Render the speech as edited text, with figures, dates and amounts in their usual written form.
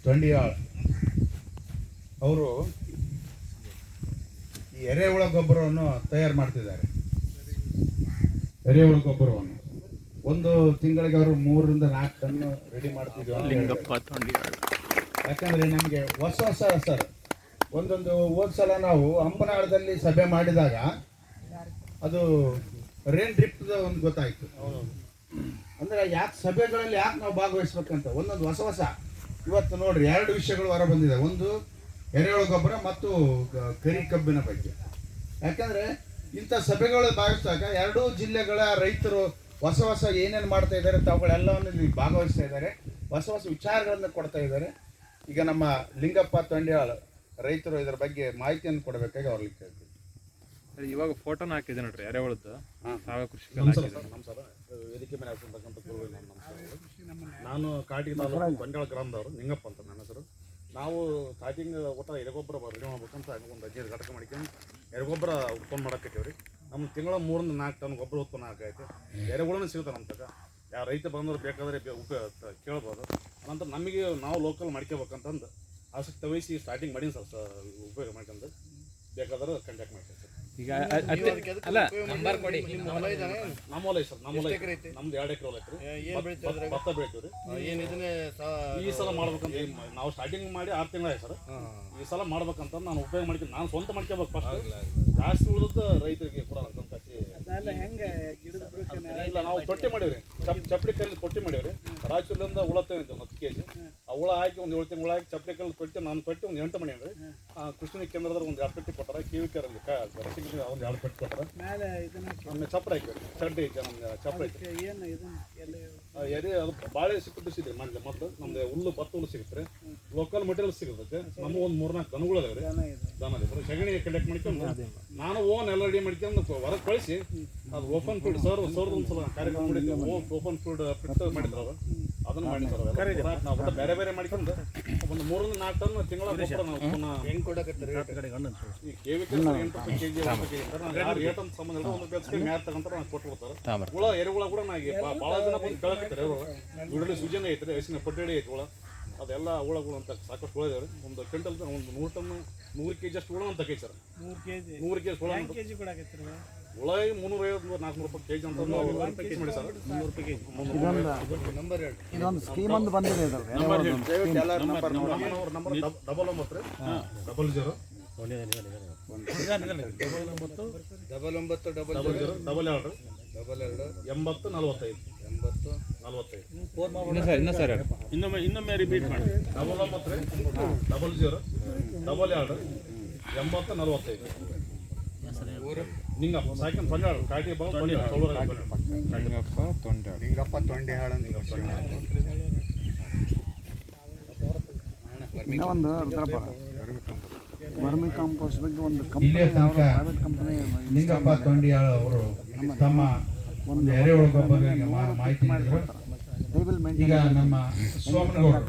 ತೊಂಡಿಯಾಳ್ ಅವರು ಈ ಎರೆಹುಳ ಗೊಬ್ಬರವನ್ನು ತಯಾರು ಮಾಡ್ತಿದ್ದಾರೆ. ಎರೆಹುಳ ಗೊಬ್ಬರವನ್ನು ಒಂದು ತಿಂಗಳಿಗೆ ಅವರು 3 ರಿಂದ 4 ಟನ್ ರೆಡಿ ಮಾಡ್ತಿದ್ವಿ. ಯಾಕಂದ್ರೆ ನಮಗೆ ಹೊಸ ಸರ್ ಒಂದೊಂದು ಹೋದ್ಸಲ ನಾವು ಹಂಪನಾಳದಲ್ಲಿ ಸಭೆ ಮಾಡಿದಾಗ ಅದು ರೇನ್ ಡ್ರಿಪ್ ಒಂದು ಗೊತ್ತಾಯ್ತು. ಅಂದ್ರೆ ಯಾಕೆ ಸಭೆಗಳಲ್ಲಿ ಯಾಕೆ ನಾವು ಭಾಗವಹಿಸ್ಬೇಕಂತ ಒಂದೊಂದು ಹೊಸ ಇವತ್ತು ನೋಡ್ರಿ 2 ವಿಷಯಗಳು ಹೊರ ಬಂದಿದೆ. ಒಂದು ಎರೆಹುಳ ಗೊಬ್ಬರ ಮತ್ತು ಕರಿ ಕಬ್ಬಿನ ಬಗ್ಗೆ. ಯಾಕಂದ್ರೆ ಇಂಥ ಸಭೆಗಳು ಭಾಗವಹಿಸಿದಾಗ 2 ಜಿಲ್ಲೆಗಳ ರೈತರು ಹೊಸ ಏನೇನು ಮಾಡ್ತಾ ಇದ್ದಾರೆ ತಾವುಗಳೆಲ್ಲವನ್ನು ಇಲ್ಲಿ ಭಾಗವಹಿಸ್ತಾ ಇದ್ದಾರೆ. ಹೊಸ ವಿಚಾರಗಳನ್ನು ಕೊಡ್ತಾ ಇದ್ದಾರೆ. ಈಗ ನಮ್ಮ ಲಿಂಗಪ್ಪ ತೊಂಡಿಯಾಳ್ ರೈತರು ಇದರ ಬಗ್ಗೆ ಮಾಹಿತಿಯನ್ನು ಕೊಡಬೇಕಾಗಿ ಅವ್ರಿಗೆ ಕೇಳ್ತೀವಿ. ಇವಾಗ ಫೋಟೋನ ಹಾಕಿದೆ ನೋಡ್ರಿ ಎರೆಹುಳದ್ದು ಸಾವಯವ ಕೃಷಿ ನಮಸ್ಕಾರ. ವೇದಿಕೆ ಮೇಲೆ ಹಾಕಿರ್ತಕ್ಕಂಥ ನಾನು ಕಾಟಿಗೆ ತಾಲೂಕು ಬಂಡಾಳ ಗ್ರಾಮದವರು ನಿಂಗಪ್ಪ ಅಂತ ನನ್ನ ಹೆಸರು. ನಾವು ಸ್ಟಾರ್ಟಿಂಗ್ ಒಟ್ಟು ಎರೆಗೊಬ್ಬರ ರೆಡಿ ಮಾಡ್ಬೇಕಂತ ಒಂದು 15 ಘಟಕ ಮಾಡ್ಕೊಂಡು ಎರೆಗೊಬ್ಬರ ಉತ್ಪನ್ನ ಮಾಡಕತ್ತೀವಿ ರೀ. ನಮ್ಮ ತಿಂಗಳ 3 ರಿಂದ 4 ಟನ್ ಗೊಬ್ಬರ ಉತ್ಪನ್ನ ಆಗೈತೆ. ಎರೆಹುಳನೂ ಸಿಗುತ್ತೆ ನಮ್ಮ ತಗ. ಯಾವ ರೈತ ಬಂದವರು ಬೇಕಾದರೆ ಕೇಳ್ಬೋದು. ಅನಂತರ ನಮಗೆ ನಾವು ಲೋಕಲ್ ಮಾಡ್ಕೋಬೇಕಂತಂದು ಆಸಕ್ತಿ ವಹಿಸಿ ಸ್ಟಾರ್ಟಿಂಗ್ ಮಾಡೀನಿ ಸರ್. ಉಪಯೋಗ ಮಾಡ್ಕೊಂಡು ಬೇಕಾದ್ರೆ ಕಾಂಟ್ಯಾಕ್ಟ್ ಮಾಡ್ತೀನಿ ಸರ್. ಈಗ ಅಲ್ಲ ನಮ್ಮ ಹೊಲ ಇದೆ ಸರ್. ನಮ್ಮ ಹೊಲ ನಮ್ದು 2 ಎಕರೆ ಹೊಲ ಐತ್ರಿ. ಭತ್ತ ಬೆಳಿತೀವಿ ರೀ. ಈ ಸಲ ಮಾಡ್ಬೇಕಂತ ನಾವು ಸ್ಟಾರ್ಟಿಂಗ್ ಮಾಡಿ 6 ತಿಂಗಳಾಯ್ತು ಸರ್. ಈ ಸಲ ಮಾಡ್ಬೇಕಂತ ನಾನು ಉಪಯೋಗ ಮಾಡ್ತೀನಿ. ನಾನು ಸ್ವಂತ ಮಾಡ್ಕೋಬೇಕು ಫಸ್ಟ್. ಜಾಸ್ತಿ ಉಳಿದ ರೈತರಿಗೆ ಕೂಡ ಇಲ್ಲ. ನಾವು ತೊಟ್ಟಿ ಮಾಡೀವ್ರಿ. ಚಪ್ಪಡಿ ಕಲ್ಲಿ ತೊಟ್ಟಿ ಮಾಡೀವ್ರಿ. ರಾಯಚೂರಿಂದ ಹುಳ ತಂದಿದ್ದು 10 kg. ಆ ಹುಳ ಹಾಕಿ ಒಂದು 7 ತಿಂಗಳು ಹಾಕಿ ಚಪ್ಪಡಿ ಕಲ್ಲಿ ತೊಟ್ಟಿ ನಾನು ತೊಟ್ಟಿ ಒಂದು 8 ಮಾಡೀನಿ. ಕೃಷಿ ಕೇಂದ್ರದಲ್ಲಿ ಒಂದು 2 ಪೆಟ್ಟಿ ಕೊಟ್ಟಾರ. ಕಿವಿಕರಲ್ಲಿ ಒಂದು 2 ಪೆಟ್ಟಿ ಕೊಟ್ಟಾರ. ಆಮೇಲೆ ಚಪ್ಪಡಿ ಹಾಕಿವ್ರಿ. ಚಡ್ಡಿ ಐತೆ ನಮ್ದು ಚಪ್ಪಡಿ ಐತೆ. ಎರೆ ಅದು ಬಾಳೆ ಸಿಕ್ಕಿದ್ದು ಸಿಗ್ರಿ ಮನೇಲಿ. ಮತ್ತು ನಮ್ದು ಹುಲ್ಲು ಭತ್ತ ಹುಲ್ಲು ಸಿಗುತ್ತೆ. ಲೋಕಲ್ ಮೆಟೀರಿಯಲ್ ಸಿಗುತ್ತೆ. ನಮಗೂ ಒಂದು 3-4 ದನಗಳು ಅದಾವೆ ರೀ. ದನ ಸಗಣಿ ಕಲೆಕ್ಟ್ ಮಾಡ್ಕೊಂಡು ನಾನು ಓನ್ ಎಲ್ಲ ರೆಡಿ ಮಾಡ್ಕೊಂಡು ಹೊರಗೆ ಕಳಿಸಿ ಅದು ಓಪನ್ ಫೀಲ್ಡ್ ಸರ್ ಒಂದ್ಸಲ ಕಾರ್ಯಕ್ರಮ ಮಾಡಿದ್ವಿ. ಓಪನ್ ಫೀಲ್ಡ್ ಫಿಟ್ ಮಾಡಿದ್ರು ಅವರು. ಅದನ್ನು ಮಾಡಿ ಸರ್ ನಾವು ಬೇರೆ ಬೇರೆ ಮಾಡ್ಕೊಂಡು ಒಂದು 3 ರಿಂದ 4 ಟನ್ ತಿಂಗಳ ಗೊಬ್ಬರ ನಾವು ಹೆಂಗೆ ಕೊಡಕತ್ತೀರಿ. ಈ KVK 8 kg ರೇಟ್ ಅಂತ ಸಂಬಂಧ ಇಲ್ಲ. ಒಂದು ಬೆಳೆಸ್ಕೊಂಡು ಮ್ಯಾತ್ ತಗೊಂತಾರೆ ನಾನು ಕೊಟ್ಬಿಡ್ತಾರೆ. ಹುಳ ಎರೆಹುಳ ಕೂಡ ನನಗೆ ಭಾಳ ಜನ ಬಂದು ಕೇಳಕತ್ತಾರೆ. ದುಡ್ಡಲ್ಲಿ ಸುಜನ ಐತ್ರಿ. ಹಸಿನ ಪಟ್ಟಡಿ ಐತಿ ಹುಳ. ಅದೆಲ್ಲ ಹುಳಗಳು ಅಂತ ಸಾಕಷ್ಟು ಹುಳ ಇದಾವೆ. ಒಂದು ಕ್ವಿಂಟಲ್ ಒಂದು 100 ಟನ್ 100 kg ಅಷ್ಟು ಹುಳ ಅಂತ ಕೈ ಸರ್. 100 kg ಹುಳ ಹುಳ 350-400 ರೂಪಾಯಿ kg ಅಂತ ಮಾಡಿ ಸರ್. 300 ರೂಪಾಯಿ kg. ನಂಬರ್ ಇದೊಂದು ಸ್ಕೀಮ್ ಒಂದು ಬಂದಿದೆ. ನಂಬರ್ 00 ಇನ್ನೊಮ್ಮೆ ರಿಪೀಟ್ ಮಾಡಿ. 00 ನಿಂಗಪ್ಪ ಸಾಯ್ಕೊಂಡು ತೊಂಡ್ಯಾಳು ಕಾಟಿ ಲಿಂಗಪ್ಪ ತೊಂಡಿಯಾಳ್ ಒಂದು ವರ್ಮಿ ಕಾಂಪೋಸ್ಟ್ ಬಗ್ಗೆ ಒಂದು ಪ್ರೈವೇಟ್ ಕಂಪನಿ ಲಿಂಗಪ್ಪ ತೊಂಡಿಯಾಳ್ ಅವರು ತಮ್ಮ ಒಂದು ಎರೆಹುಳ ಗೊಬ್ಬರ ಮಾಹಿತಿ ಮಾಡಿದ್ರು. ಈಗ ನಮ್ಮ ಸೋಮನಗೌಡರು